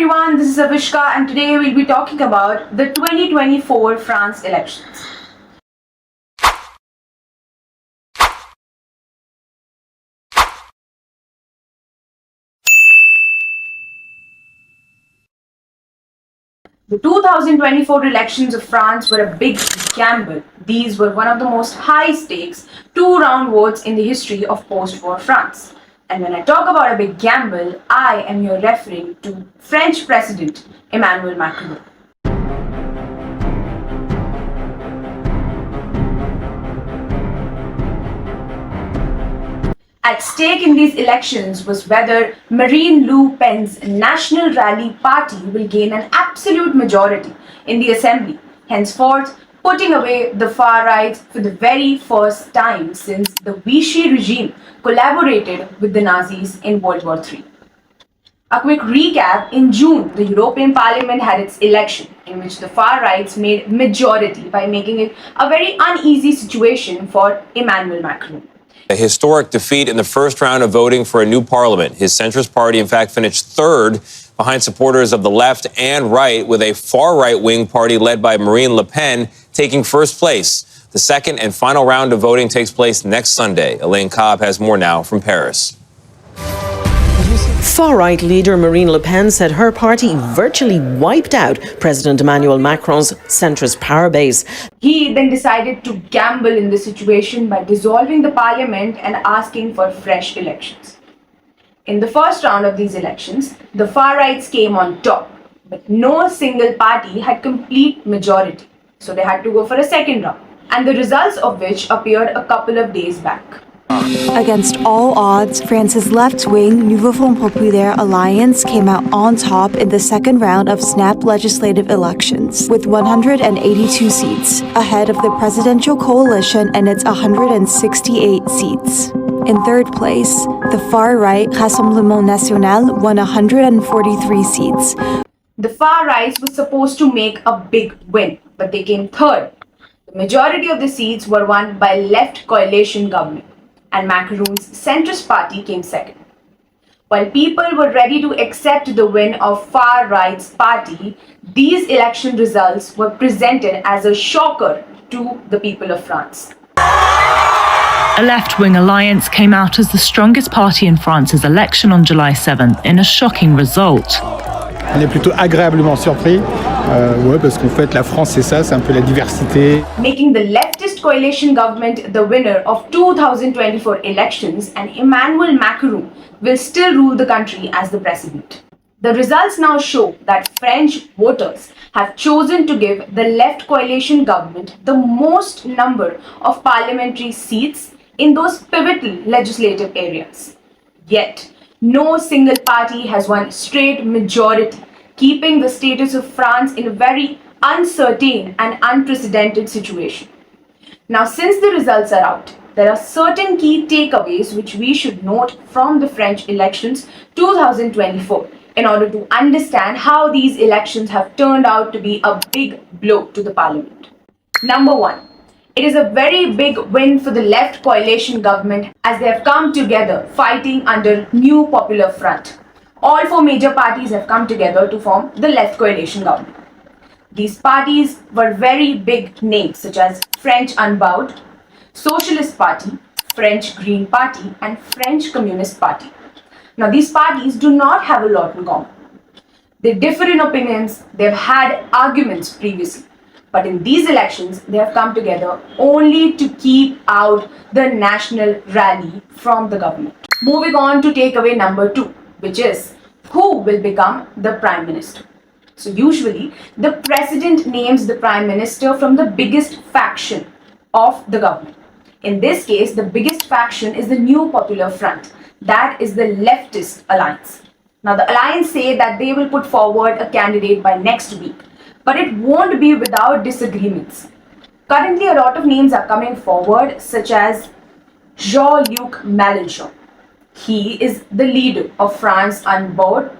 everyone, this is Avishka and today we'll be talking about the 2024 France elections. The 2024 elections of France were a big gamble. These were one of the most high-stakes two-round votes in the history of post-war France. And when I talk about a big gamble, I am here referring to French President Emmanuel Macron. At stake in these elections was whether Marine Le Pen's National Rally Party will gain an absolute majority in the assembly, henceforth putting away the far right for the very first time since the Vichy regime collaborated with the Nazis in World War III. A quick recap, in June, the European Parliament had its election in which the far rights made majority by making it a very uneasy situation for Emmanuel Macron. A historic defeat in the first round of voting for a new parliament. His centrist party, in fact, finished third behind supporters of the left and right, with a far right-wing party led by Marine Le Pen taking first place. The second and final round of voting takes place next Sunday. Elaine Cobb has more now from Paris. Far-right leader Marine Le Pen said her party virtually wiped out President Emmanuel Macron's centrist power base. He then decided to gamble in the situation by dissolving the parliament and asking for fresh elections. In the first round of these elections, the far rights came on top, but no single party had complete majority, so they had to go for a second round, and the results of which appeared a couple of days back. Against all odds, France's left-wing Nouveau Front Populaire alliance came out on top in the second round of snap legislative elections, with 182 seats, ahead of the presidential coalition and its 168 seats. In third place, the far-right Rassemblement National won 143 seats. The far right was supposed to make a big win, but they came third. The majority of the seats were won by left coalition government, and Macron's centrist party came second. While people were ready to accept the win of far right's party, these election results were presented as a shocker to the people of France. A left-wing alliance came out as the strongest party in France's election on July 7th in a shocking result. On est plutôt agréablement surpris, parce qu'en fait la France c'est ça, c'est un peu la diversité. Making the leftist coalition government the winner of 2024 elections, and Emmanuel Macron will still rule the country as the president. The results now show that French voters have chosen to give the left coalition government the most number of parliamentary seats in those pivotal legislative areas. Yet, no single party has won straight majority, keeping the status of France in a very uncertain and unprecedented situation. Now, since the results are out, there are certain key takeaways which we should note from the French elections 2024 in order to understand how these elections have turned out to be a big blow to the parliament. Number one, it is a very big win for the left coalition government as they have come together fighting under New Popular Front. All four major parties have come together to form the left coalition government. These parties were very big names such as French Unbowed, Socialist Party, French Green Party, and French Communist Party. Now, these parties do not have a lot in common. They differ in opinions, they've had arguments previously. But in these elections, they have come together only to keep out the National Rally from the government. Moving on to takeaway number two, which is who will become the Prime Minister. So usually, the President names the Prime Minister from the biggest faction of the government. In this case, the biggest faction is the New Popular Front. That is the leftist alliance. Now, the alliance say that they will put forward a candidate by next week. But it won't be without disagreements. Currently, a lot of names are coming forward, such as Jean-Luc Mélenchon. He is the leader of France Unbowed.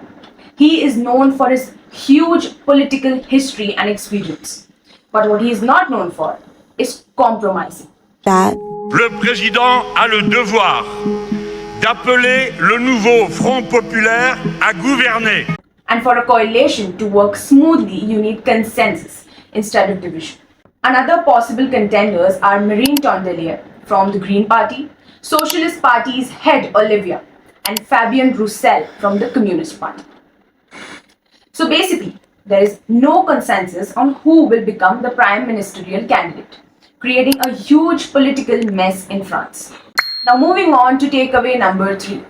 He is known for his huge political history and experience. But what he is not known for is compromising. Le président a le devoir d'appeler le nouveau Front populaire à gouverner. And for a coalition to work smoothly, you need consensus instead of division. Another possible contenders are Marine Tondelier from the Green Party, Socialist Party's head Olivia, and Fabien Roussel from the Communist Party. So basically, there is no consensus on who will become the prime ministerial candidate, creating a huge political mess in France. Now moving on to takeaway number 3.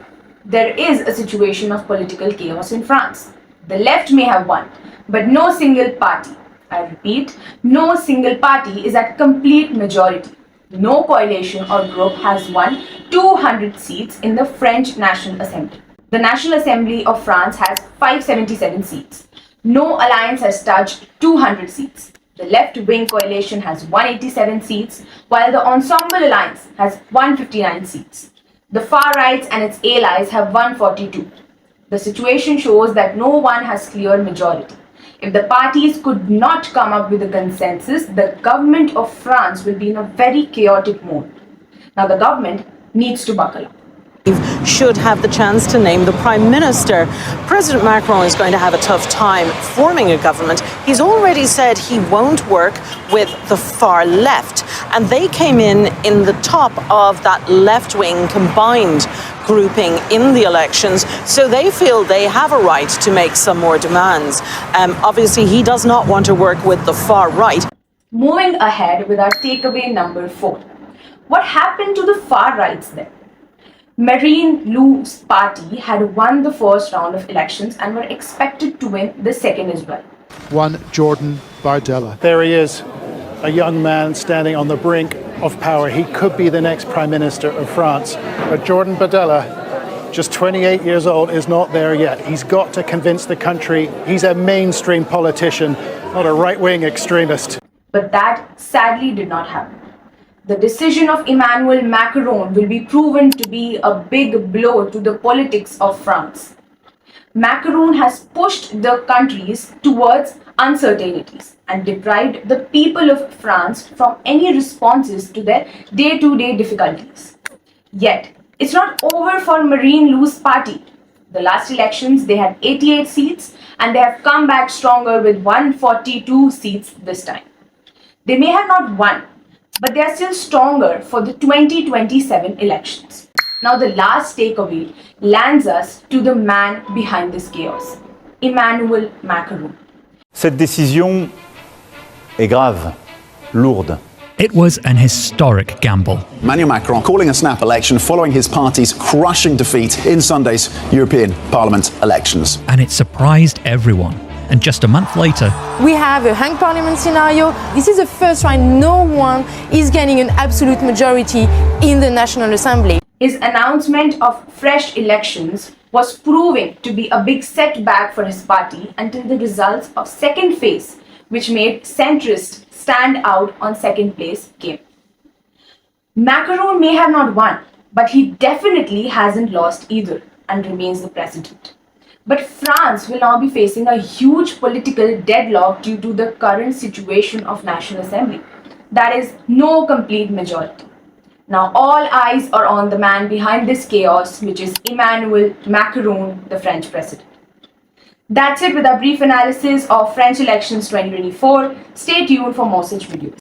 There is a situation of political chaos in France. The left may have won, but no single party, I repeat, no single party is at complete majority. No coalition or group has won 200 seats in the French National Assembly. The National Assembly of France has 577 seats. No alliance has touched 200 seats. The left-wing coalition has 187 seats, while the Ensemble Alliance has 159 seats. The far right and its allies have 142. The situation shows that no one has clear majority. If the parties could not come up with a consensus, the government of France will be in a very chaotic mode. Now the government needs to buckle up. Should have the chance to name the Prime Minister. President Macron is going to have a tough time forming a government. He's already said he won't work with the far left. And they came in the top of that left-wing combined grouping in the elections. So they feel they have a right to make some more demands. Obviously, he does not want to work with the far right. Moving ahead with our takeaway number 4. What happened to the far rights then? Marine Le Pen's party had won the first round of elections and were expected to win the second as well. One Jordan Bardella. There he is, a young man standing on the brink of power. He could be the next Prime Minister of France. But Jordan Bardella, just 28 years old, is not there yet. He's got to convince the country he's a mainstream politician, not a right-wing extremist. But that sadly did not happen. The decision of Emmanuel Macron will be proven to be a big blow to the politics of France. Macron has pushed the countries towards uncertainties and deprived the people of France from any responses to their day-to-day difficulties. Yet, it's not over for Marine Le Pen's party. The last elections, they had 88 seats and they have come back stronger with 142 seats this time. They may have not won, but they are still stronger for the 2027 elections. Now the last takeaway lands us to the man behind this chaos, Emmanuel Macron. Cette décision est grave, lourde. It was an historic gamble. Emmanuel Macron calling a snap election following his party's crushing defeat in Sunday's European Parliament elections. And it surprised everyone. And just a month later, we have a hung parliament scenario. This is the first time no one is getting an absolute majority in the National Assembly. His announcement of fresh elections was proving to be a big setback for his party until the results of second phase, which made centrists stand out on second place, came. Macron may have not won, but he definitely hasn't lost either and remains the president. But France will now be facing a huge political deadlock due to the current situation of National Assembly. That is, no complete majority. Now all eyes are on the man behind this chaos, which is Emmanuel Macron, the French president. That's it with our brief analysis of French elections 2024. Stay tuned for more such videos.